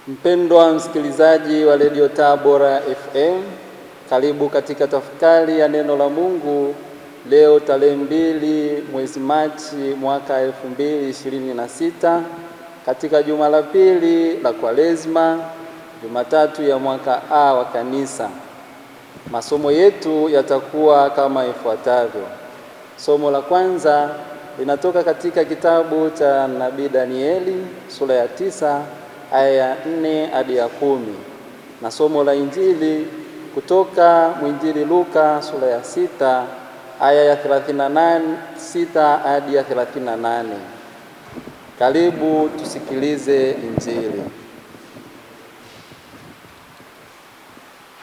Mpendwa msikilizaji wa Radio Tabora FM, karibu katika tafakari ya neno la Mungu leo tarehe 2 mwezi Machi mwaka 2026 katika juma la pili la Kwaresma, Jumatatu ya mwaka A wa kanisa. Masomo yetu yatakuwa kama ifuatavyo. Somo la kwanza linatoka katika kitabu cha Nabii Danieli sura ya 9 aya ya 4 hadi ya 10, na somo la Injili kutoka mwinjili Luka sura ya 6 aya ya 36 hadi ya 38. Karibu tusikilize Injili.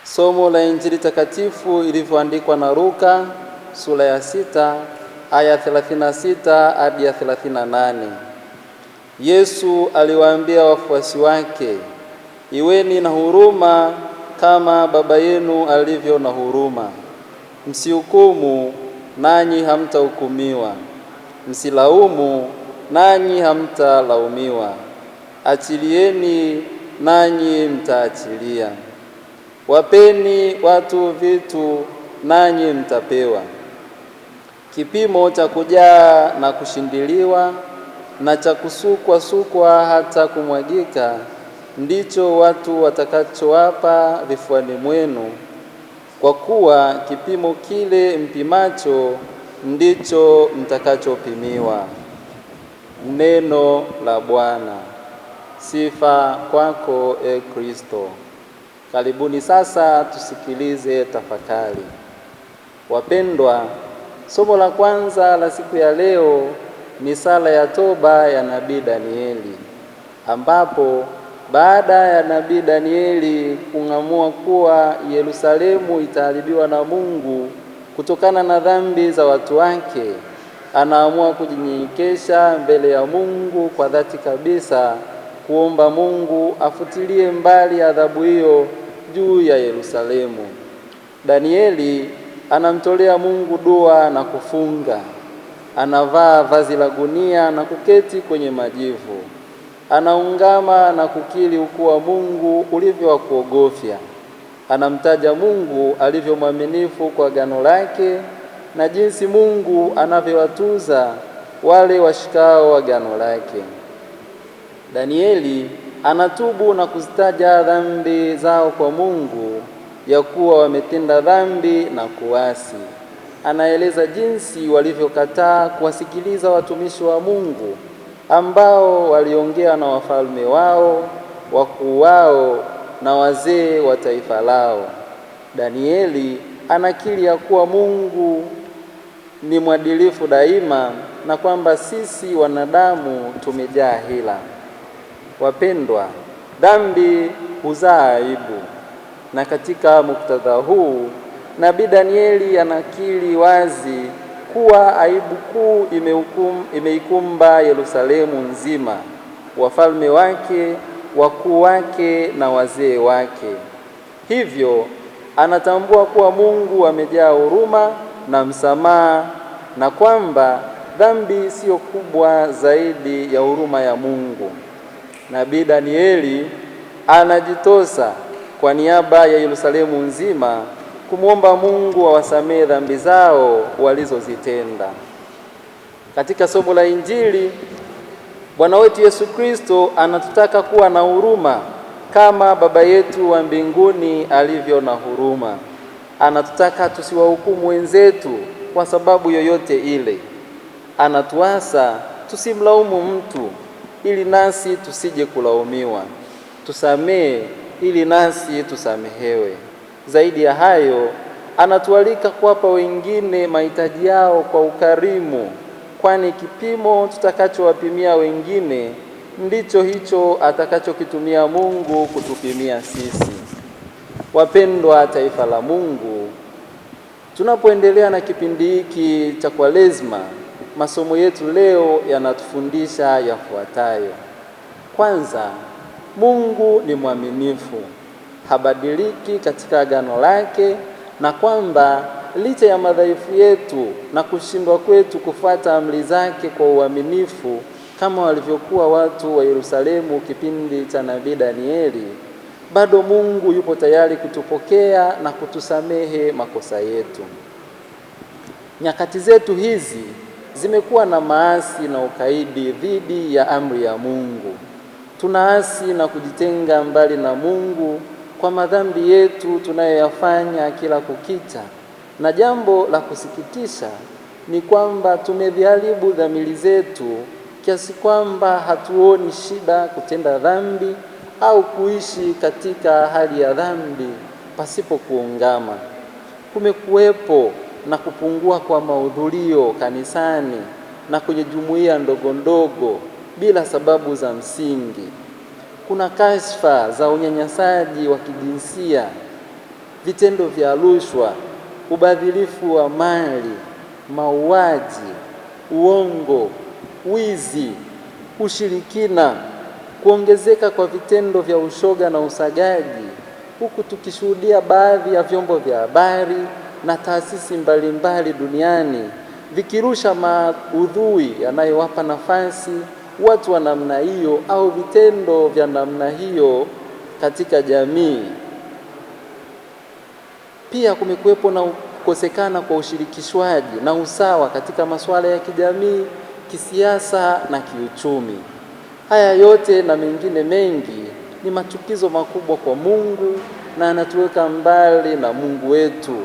Somo la Injili takatifu ilivyoandikwa na Luka sura ya 6 aya 36 hadi ya 38. Yesu aliwaambia wafuasi wake, "Iweni na huruma kama Baba yenu alivyo na huruma. Msihukumu, nanyi hamtahukumiwa. Msilaumu, nanyi hamtalaumiwa. Achilieni, nanyi mtaachilia. Wapeni watu vitu, nanyi mtapewa. Kipimo cha kujaa na kushindiliwa na cha kusukwa hata kumwagika ndicho watu watakachowapa vifuani mwenu, kwa kuwa kipimo kile mpimacho ndicho mtakachopimiwa." Neno la Bwana. Sifa kwako, e Kristo. Karibuni sasa tusikilize tafakari. Wapendwa, somo la kwanza la siku ya leo ni sala ya toba ya Nabii Danieli, ambapo baada ya Nabii Danieli kung'amua kuwa Yerusalemu itaharibiwa na Mungu kutokana na dhambi za watu wake, anaamua kujinyenyekesha mbele ya Mungu kwa dhati kabisa, kuomba Mungu afutilie mbali adhabu hiyo juu ya Yerusalemu. Danieli anamtolea Mungu dua na kufunga. Anavaa vazi la gunia na kuketi kwenye majivu. Anaungama na kukiri ukuu wa Mungu ulivyo wa kuogofya. Anamtaja Mungu alivyo mwaminifu kwa agano lake na jinsi Mungu anavyowatuza wale washikao agano lake. Danieli anatubu na kuzitaja dhambi zao kwa Mungu, ya kuwa wametenda dhambi na kuasi. Anaeleza jinsi walivyokataa kuwasikiliza watumishi wa Mungu ambao waliongea na wafalme wao, wakuu wao na wazee wa taifa lao. Danieli anakiri ya kuwa Mungu ni mwadilifu daima na kwamba sisi wanadamu tumejaa hila. Wapendwa, dhambi huzaa aibu, na katika muktadha huu Nabii Danieli anakiri wazi kuwa aibu kuu imeikumba Yerusalemu nzima, wafalme wake, wakuu wake na wazee wake. Hivyo anatambua kuwa Mungu amejaa huruma na msamaha, na kwamba dhambi sio kubwa zaidi ya huruma ya Mungu. Nabii Danieli anajitosa kwa niaba ya Yerusalemu nzima kumwomba Mungu awasamehe dhambi zao walizozitenda. Katika somo la Injili, Bwana wetu Yesu Kristo anatutaka kuwa na huruma kama Baba yetu wa mbinguni alivyo na huruma. Anatutaka tusiwahukumu wenzetu kwa sababu yoyote ile. Anatuasa tusimlaumu mtu ili nasi tusije kulaumiwa. Tusamehe ili nasi tusamehewe. Zaidi ya hayo, anatualika kuwapa wengine mahitaji yao kwa ukarimu, kwani kipimo tutakachowapimia wengine ndicho hicho atakachokitumia Mungu kutupimia sisi. Wapendwa taifa la Mungu, tunapoendelea na kipindi hiki cha Kwaresma, masomo yetu leo yanatufundisha yafuatayo. Kwanza, Mungu ni mwaminifu, habadiliki katika agano lake, na kwamba licha ya madhaifu yetu na kushindwa kwetu kufuata amri zake kwa uaminifu, kama walivyokuwa watu wa Yerusalemu kipindi cha nabii Danieli, bado Mungu yupo tayari kutupokea na kutusamehe makosa yetu. Nyakati zetu hizi zimekuwa na maasi na ukaidi dhidi ya amri ya Mungu. Tunaasi na kujitenga mbali na Mungu kwa madhambi yetu tunayoyafanya kila kukicha, na jambo la kusikitisha ni kwamba tumeviharibu dhamiri zetu kiasi kwamba hatuoni shida kutenda dhambi au kuishi katika hali ya dhambi pasipo kuungama. Kumekuwepo na kupungua kwa mahudhurio kanisani na kwenye jumuiya ndogo ndogo bila sababu za msingi. Kuna kashfa za unyanyasaji wa kijinsia, vitendo vya rushwa, ubadhirifu wa mali, mauaji, uongo, wizi, ushirikina, kuongezeka kwa vitendo vya ushoga na usagaji, huku tukishuhudia baadhi ya vyombo vya habari na taasisi mbalimbali duniani vikirusha maudhui yanayowapa nafasi watu wa namna hiyo au vitendo vya namna hiyo katika jamii. Pia kumekuwepo na kukosekana kwa ushirikishwaji na usawa katika masuala ya kijamii, kisiasa na kiuchumi. Haya yote na mengine mengi ni machukizo makubwa kwa Mungu na anatuweka mbali na Mungu wetu.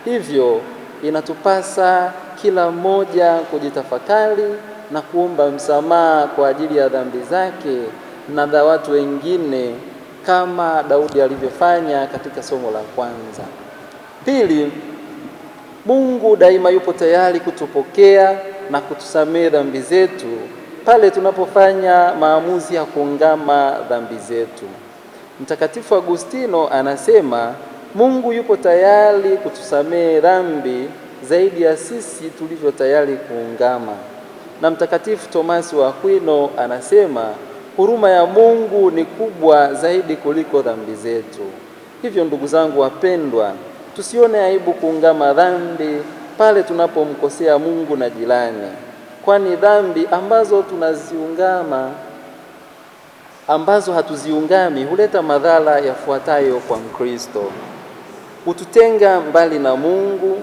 Hivyo inatupasa kila mmoja kujitafakari na kuomba msamaha kwa ajili ya dhambi zake na za watu wengine kama Daudi alivyofanya katika somo la kwanza. Pili, Mungu daima yupo tayari kutupokea na kutusamehe dhambi zetu pale tunapofanya maamuzi ya kuungama dhambi zetu. Mtakatifu Agustino anasema Mungu yupo tayari kutusamehe dhambi zaidi ya sisi tulivyo tayari kuungama. Na Mtakatifu Tomasi wa Aquino anasema huruma ya Mungu ni kubwa zaidi kuliko dhambi zetu. Hivyo ndugu zangu wapendwa, tusione aibu kuungama dhambi pale tunapomkosea Mungu na jirani, kwani dhambi ambazo hatuziungami huleta madhara yafuatayo kwa Mkristo: kututenga mbali na Mungu,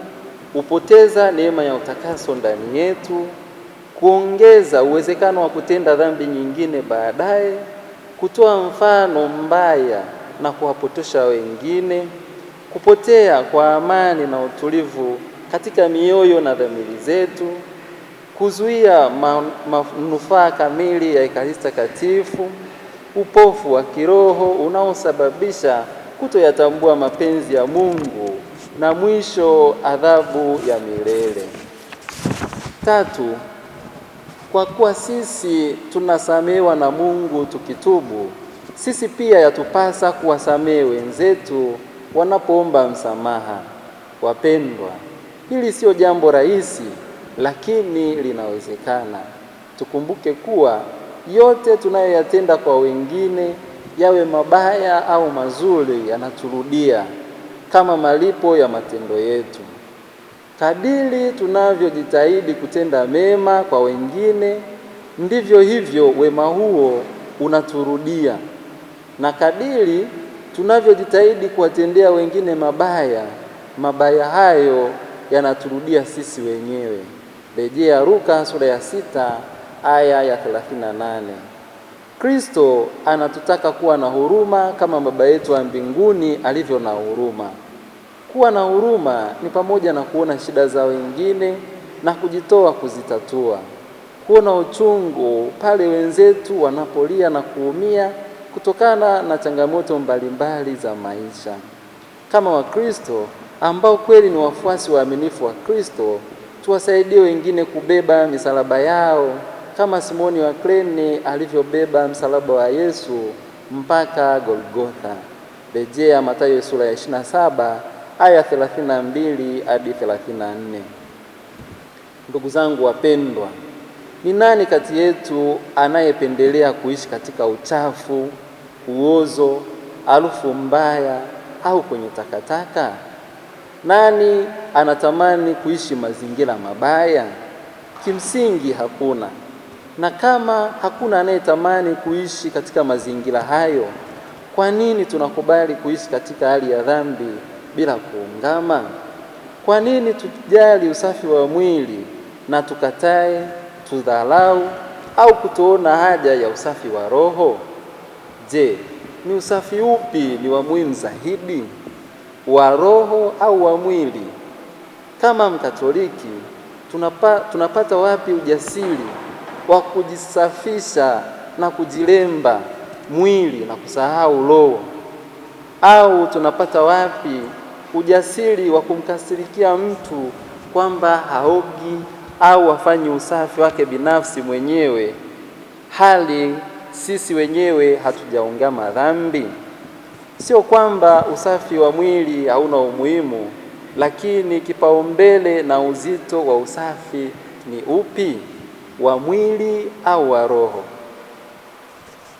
upoteza neema ya utakaso ndani yetu, kuongeza uwezekano wa kutenda dhambi nyingine baadaye, kutoa mfano mbaya na kuwapotosha wengine, kupotea kwa amani na utulivu katika mioyo na dhamiri zetu, kuzuia manufaa kamili ya Ekaristi Takatifu, upofu wa kiroho unaosababisha kutoyatambua mapenzi ya Mungu, na mwisho adhabu ya milele. Tatu, kwa kuwa sisi tunasamehewa na Mungu tukitubu, sisi pia yatupasa kuwasamehe wenzetu wanapoomba msamaha. Wapendwa, hili sio jambo rahisi, lakini linawezekana. Tukumbuke kuwa yote tunayoyatenda kwa wengine, yawe mabaya au mazuri, yanaturudia kama malipo ya matendo yetu. Kadiri tunavyojitahidi kutenda mema kwa wengine, ndivyo hivyo wema huo unaturudia. Na kadiri tunavyojitahidi kuwatendea wengine mabaya, mabaya hayo yanaturudia sisi wenyewe. Rejea Luka sura ya 6 aya ya 38. Kristo anatutaka kuwa na huruma kama Baba yetu wa mbinguni alivyo na huruma. Kuwa na huruma ni pamoja na kuona shida za wengine na kujitoa kuzitatua. Kuona uchungu pale wenzetu wanapolia na kuumia kutokana na changamoto mbalimbali za maisha. Kama Wakristo ambao kweli ni wafuasi waaminifu wa Kristo, tuwasaidie wengine kubeba misalaba yao kama Simoni wa Kirene alivyobeba msalaba wa Yesu mpaka Golgotha. Rejea Mathayo sura ya 27 aya 32 hadi 34. Ndugu zangu wapendwa, ni nani kati yetu anayependelea kuishi katika uchafu, uozo, harufu mbaya au kwenye takataka? Nani anatamani kuishi mazingira mabaya? Kimsingi hakuna. Na kama hakuna anayetamani kuishi katika mazingira hayo, kwa nini tunakubali kuishi katika hali ya dhambi bila kuungama? Kwa nini tujali usafi wa mwili na tukatae, tudharau au kutoona haja ya usafi wa roho? Je, ni usafi upi ni wa muhimu zaidi, wa roho au wa mwili? Kama Mkatoliki tunapata wapi ujasiri wa kujisafisha na kujilemba mwili na kusahau roho? Au tunapata wapi ujasiri wa kumkasirikia mtu kwamba haogi au afanye usafi wake binafsi mwenyewe, hali sisi wenyewe hatujaungama dhambi? Sio kwamba usafi wa mwili hauna umuhimu, lakini kipaumbele na uzito wa usafi ni upi, wa mwili au wa roho?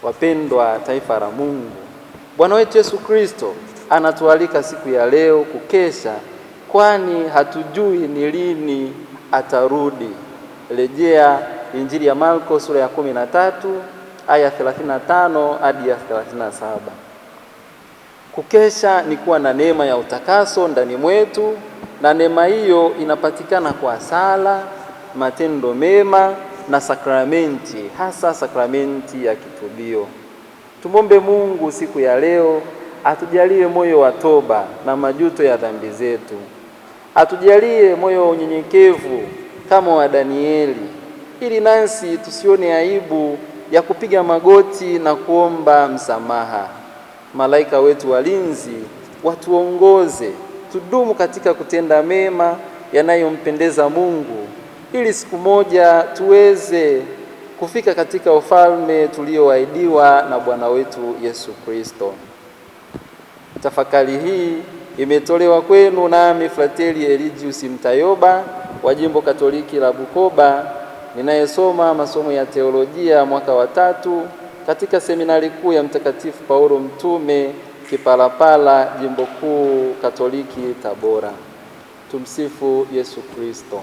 Wapendwa taifa la Mungu, Bwana wetu Yesu Kristo anatualika siku ya leo kukesha, kwani hatujui ni lini atarudi. Rejea Injili ya Marko sura ya 13 aya 35 hadi ya 37. Kukesha ni kuwa na neema ya utakaso ndani mwetu, na neema hiyo inapatikana kwa sala, matendo mema na sakramenti, hasa sakramenti ya kitubio. Tumombe Mungu siku ya leo atujalie moyo wa toba na majuto ya dhambi zetu. Atujalie moyo wa unyenyekevu kama wa Danieli, ili nasi tusione aibu ya kupiga magoti na kuomba msamaha. Malaika wetu walinzi watuongoze tudumu katika kutenda mema yanayompendeza Mungu, ili siku moja tuweze kufika katika ufalme tulioahidiwa na Bwana wetu Yesu Kristo. Tafakari hii imetolewa kwenu nami Frateli Eligius Mtayoba wa Jimbo Katoliki la Bukoba, ninayesoma masomo ya teolojia mwaka wa 3 katika seminari kuu ya Mtakatifu Paulo Mtume Kipalapala, Jimbo Kuu Katoliki Tabora. Tumsifu Yesu Kristo.